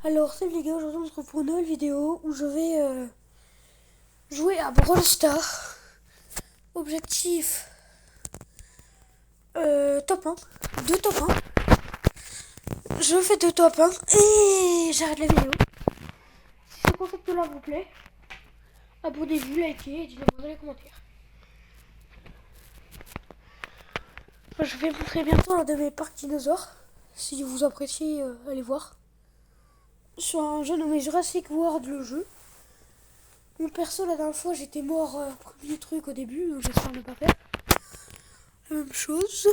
Alors salut les gars, aujourd'hui on se retrouve pour une nouvelle vidéo où je vais jouer à Brawl Stars. Objectif top 1, 2 top 1. Je fais 2 top 1 et j'arrête la vidéo. Si ce concept là vous plaît, abonnez-vous, likez et dites-le moi dans les commentaires. Je vais montrer bientôt un de mes parcs dinosaures. Si vous appréciez, allez voir. Sur un jeu nommé Jurassic World le jeu. Mon perso la dernière fois j'étais mort premier truc au début, donc j'espère ne pas faire la même chose.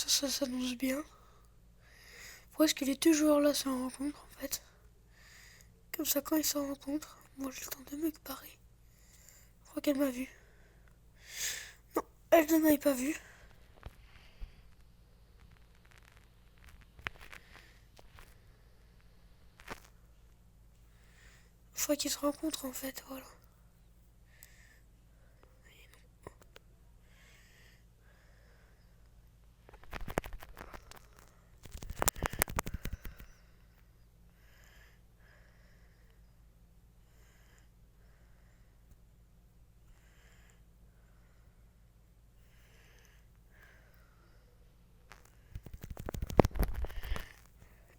Ça s'annonce bien. Pourquoi est-ce qu'il est toujours là sans rencontre en fait? Comme ça quand il s'en rencontre, moi j'ai le temps de me parer. Je crois qu'elle m'a vu. Non, elle ne m'avait pas vu. Il faudrait qu'ils se rencontrent en fait, voilà.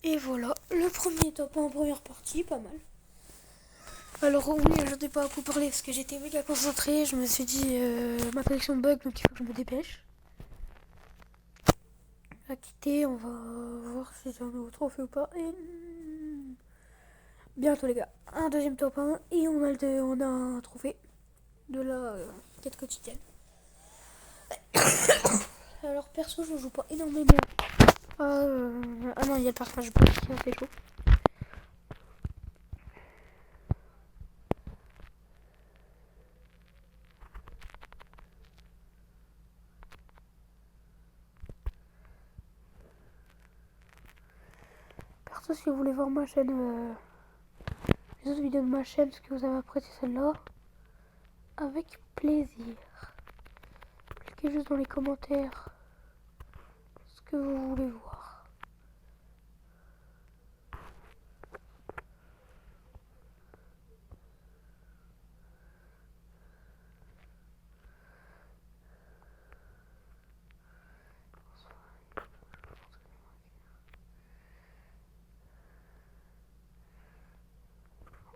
Et voilà, le premier top en première partie, pas mal. Alors oui, je n'ai pas beaucoup parlé parce que j'étais méga concentrée. Je me suis dit, ma connexion bug, donc il faut que je me dépêche. À quitter, on va voir si j'ai un nouveau trophée ou pas. Et bientôt les gars, un deuxième top 1 et on a un trophée de la quête quotidienne. Alors perso, je joue pas énormément. Ah non, il y a le personnage bleu qui a fait chaud. Perso, si vous voulez voir ma chaîne, les autres vidéos de ma chaîne, ce que vous avez apprécié celle-là, avec plaisir. Cliquez juste dans les commentaires ce que vous voulez voir.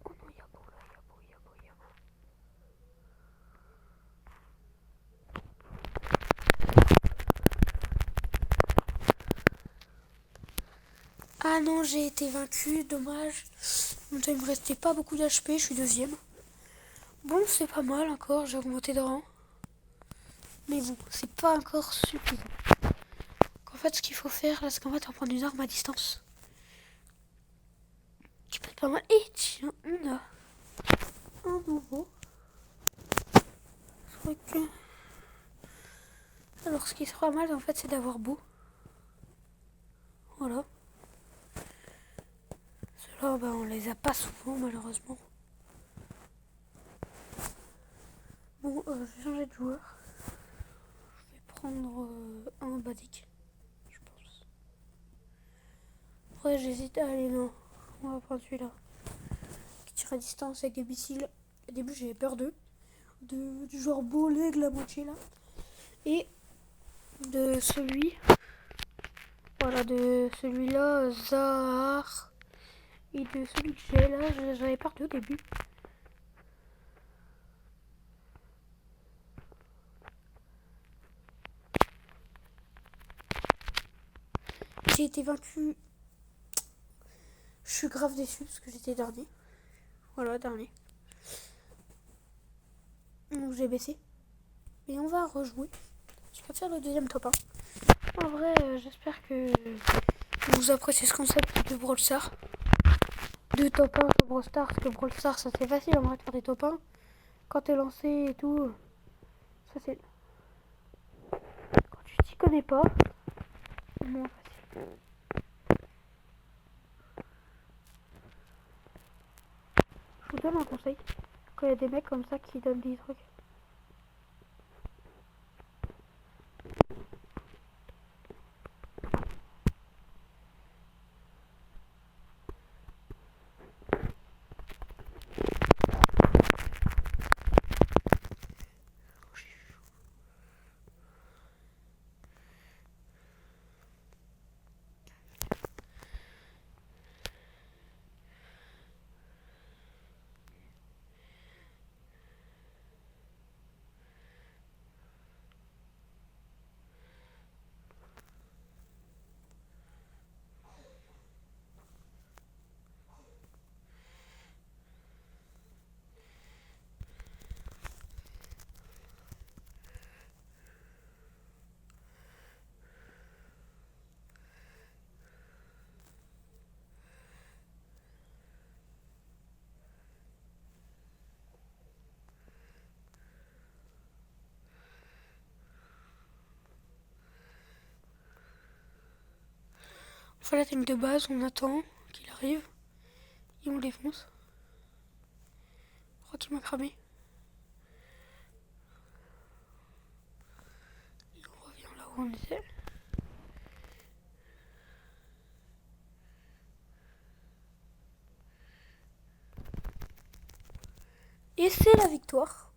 Oh non, il y a beau là, il y a beau, il y a beau, il y a beau. Ah non, j'ai été vaincu, dommage. Il me restait pas beaucoup d'HP, je suis deuxième. Bon, c'est pas mal encore, j'ai augmenté de rang. Mais bon, c'est pas encore suffisant. En fait, ce qu'il faut faire, là, c'est qu'en fait, on prend une arme à distance. Qui peut être pas mal. Et tiens, on a un nouveau truc. Alors, ce qui sera mal, en fait, c'est d'avoir beau. Voilà. Ceux-là, ben, on les a pas souvent, malheureusement. Bon, je vais changer de joueur. Je vais prendre un basique. Je Après j'hésite. Allez non, on va prendre celui-là. Qui tire à distance avec des missiles. Au début j'avais peur d'eux. Du genre Boleg la moitié là. Et de celui. Voilà, de celui-là, Zahar. Et de celui que j'ai là, j'avais peur d'eux au début. J'ai été vaincu. Je suis grave déçu parce que j'étais dernier. Voilà, dernier. Donc j'ai baissé. Et on va rejouer. Je vais faire le deuxième top 1. En vrai, j'espère que vous appréciez ce concept de Brawl Stars. De top 1 sur Brawl Stars. Parce que Brawl Stars, ça c'est facile en vrai de faire des top 1. Quand t'es lancé et tout. Ça c'est. Quand tu t'y connais pas, c'est moins facile. Je vous donne un conseil. Quand il y a des mecs comme ça qui donnent des trucs. Enfin, la technique de base, on attend qu'il arrive et on le défonce. Je crois qu'il m'a cramé. Et on revient là où on était. Et c'est la victoire.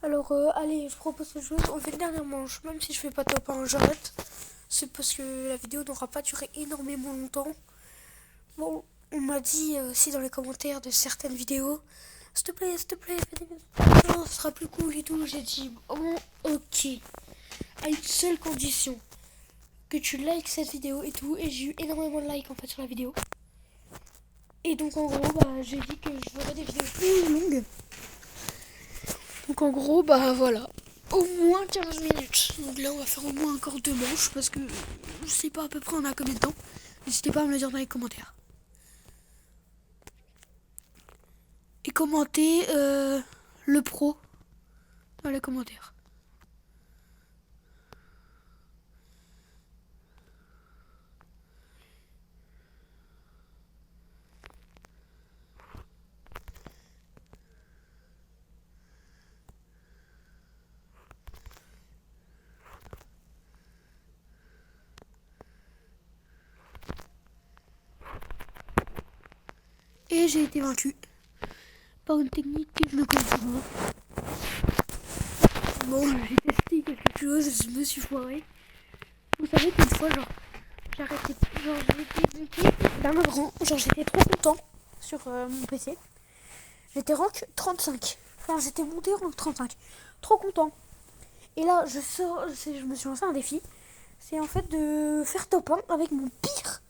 Alors, allez, je propose quelque chose. On fait une dernière manche. Même si je fais pas top 1, j'arrête. C'est parce que la vidéo n'aura pas duré énormément longtemps. Bon, on m'a dit aussi dans les commentaires de certaines vidéos, s'il te plaît, fais des vidéos, ce sera plus cool et tout. J'ai dit, oh, ok, à une seule condition, que tu likes cette vidéo et tout. Et j'ai eu énormément de likes en fait sur la vidéo. Et donc en gros, bah, j'ai dit que je ferais des vidéos plus longues. Donc en gros, bah voilà, au moins 15 minutes. Donc là, on va faire au moins encore 2 manches parce que je sais pas à peu près on a combien de temps. N'hésitez pas à me le dire dans les commentaires. Et commentez le pro dans les commentaires. Et j'ai été vaincu par une technique que je ne connais pas. Bon, j'ai testé quelque chose, je me suis foiré. Vous savez qu'une fois, genre, j'arrêtais, genre, j'étais monté d'un autre rang, genre, j'étais trop content sur mon PC. J'étais rank 35. Enfin, j'étais monté rank 35. Trop content. Et là, je me suis lancé un défi. C'est en fait de faire top 1 avec mon pire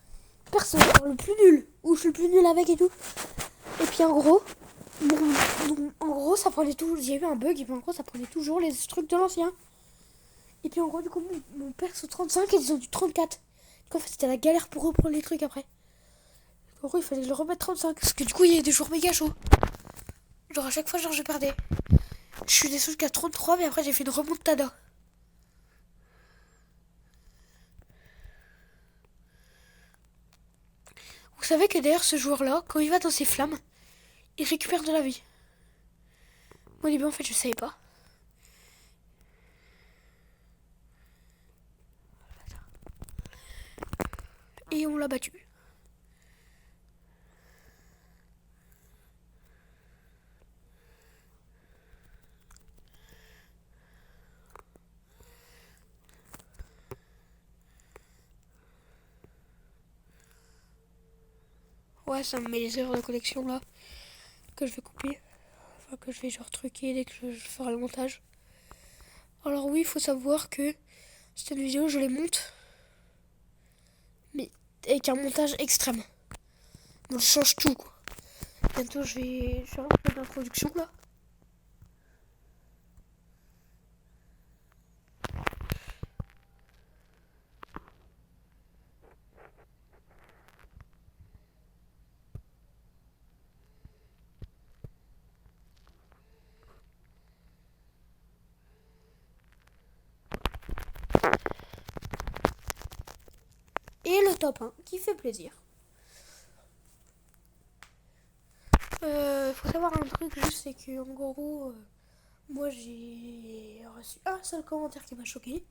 perso, le plus nul, où je suis le plus nul avec et tout. Et puis en gros, en gros ça prenait tout, j'ai eu un bug et puis en gros ça prenait toujours les trucs de l'ancien. Et puis en gros du coup mon perso 35 et ils ont du 34. Donc en fait c'était la galère pour reprendre les trucs après. En gros il fallait que je le remette 35 parce que du coup il y a des jours méga chauds. Genre à chaque fois genre je perdais. Je suis descendu jusqu'à 33 mais après j'ai fait une remontada. Vous savez que d'ailleurs ce joueur-là, quand il va dans ses flammes, il récupère de la vie. Moi au début en fait je savais pas. Et on l'a battu. Ouais, ça me met les erreurs de connexion là, que je vais couper. Enfin, que je vais genre truquer dès que je ferai le montage. Alors oui, il faut savoir que cette vidéo, je les monte, mais avec un montage extrême. Donc je change tout, quoi. Bientôt, je vais faire un peu d'introduction là. Et le top 1 qui fait plaisir. Faut savoir un truc juste, c'est que en gros, moi j'ai reçu un seul commentaire qui m'a choqué.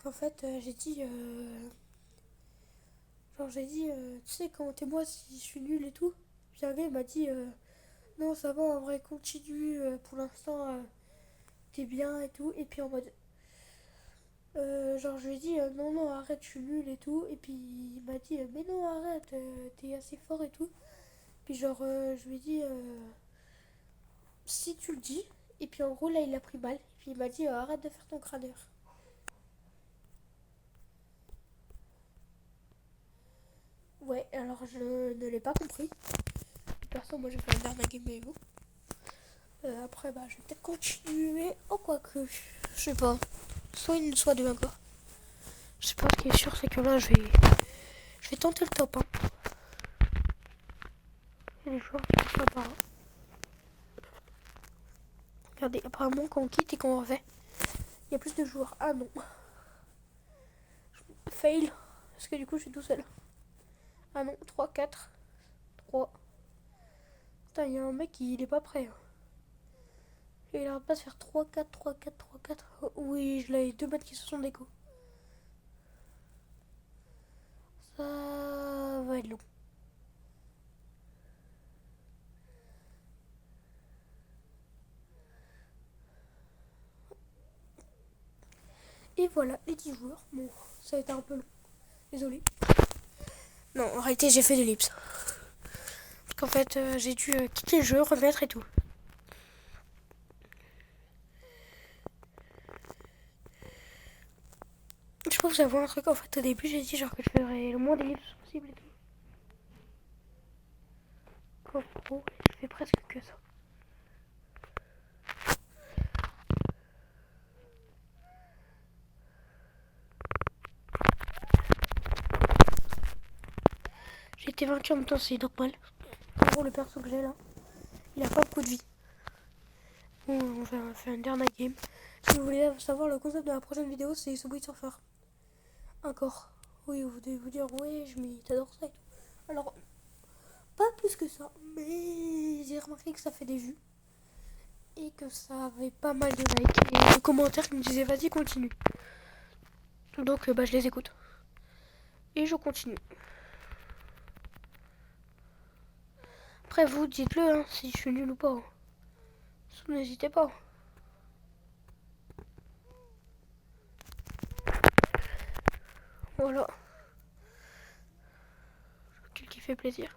Qu'en fait, j'ai dit, tu sais, commentez-moi si je suis nul et tout. Puis un gars il m'a dit, non ça va en vrai, continue, pour l'instant t'es bien et tout. Et puis en mode, genre je lui ai dit, non non arrête, je suis nul et tout. Et puis il m'a dit, mais non arrête, t'es assez fort et tout. Puis genre je lui ai dit, si tu le dis. Et puis en gros là il a pris mal. Et puis il m'a dit, arrête de faire ton crâneur. Ouais, alors je ne l'ai pas compris. Perso, moi j'ai fait un dernier game avec vous. Après, bah, je vais peut-être continuer. Oh, quoi que. Je sais pas. Soit une, soit deux encore. Je sais pas, ce qui est sûr, c'est que là, je vais tenter le top 1. Il y a des joueurs qui sont sympas. Regardez, apparemment, quand on quitte et qu'on refait, il y a plus de joueurs. Ah non. Fail. Parce que du coup, je suis tout seul. Ah non, 3, 4, 3. Putain, il y a un mec, il est pas prêt. Il arrête pas de faire 3, 4, 3, 4, 3, 4. Oh, oui, je l'ai, 2 mecs qui se sont déco. Ça va être long. Et voilà, les 10 joueurs. Bon, ça a été un peu long. Désolé. Non, en réalité, j'ai fait de l'ellipse. Parce qu'en fait, j'ai dû quitter le jeu, remettre et tout. Je pense que j'avoue un truc. En fait, au début, j'ai dit genre que je ferais le moins d'ellipses possible et tout. En gros, je fais presque que ça. J'ai été vaincu en même temps, c'est normal. En gros, le perso que j'ai là, il a pas beaucoup de vie. Bon, on va faire une dernière game. Si vous voulez savoir le concept de la prochaine vidéo, c'est Subway Surfer. Encore. Oui, vous devez vous dire, ouais, t'adores ça et tout. Alors, pas plus que ça, mais j'ai remarqué que ça fait des vues. Et que ça avait pas mal de likes et de commentaires qui me disaient, vas-y, continue. Donc, bah, je les écoute. Et je continue. Après, vous, dites-le, hein, si je suis nul ou pas. Hein. N'hésitez pas. Voilà. Quel qui fait plaisir.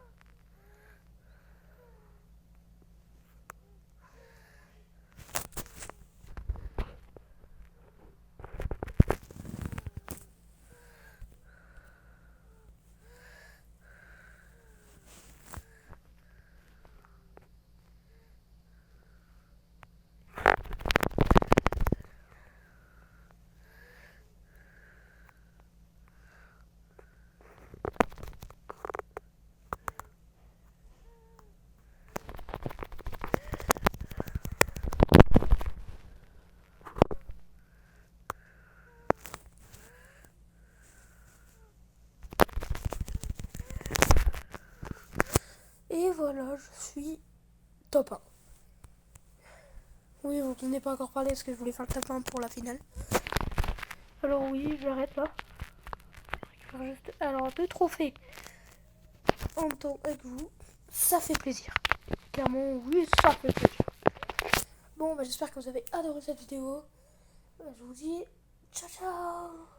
Et voilà, je suis top 1. Oui, vous n'entendez pas encore parler parce que je voulais faire le top 1 pour la finale. Alors oui, j'arrête là. faire juste alors deux trophées en même temps avec vous, ça fait plaisir. Clairement, oui, ça fait plaisir. Bon, bah, j'espère que vous avez adoré cette vidéo. Je vous dis ciao ciao.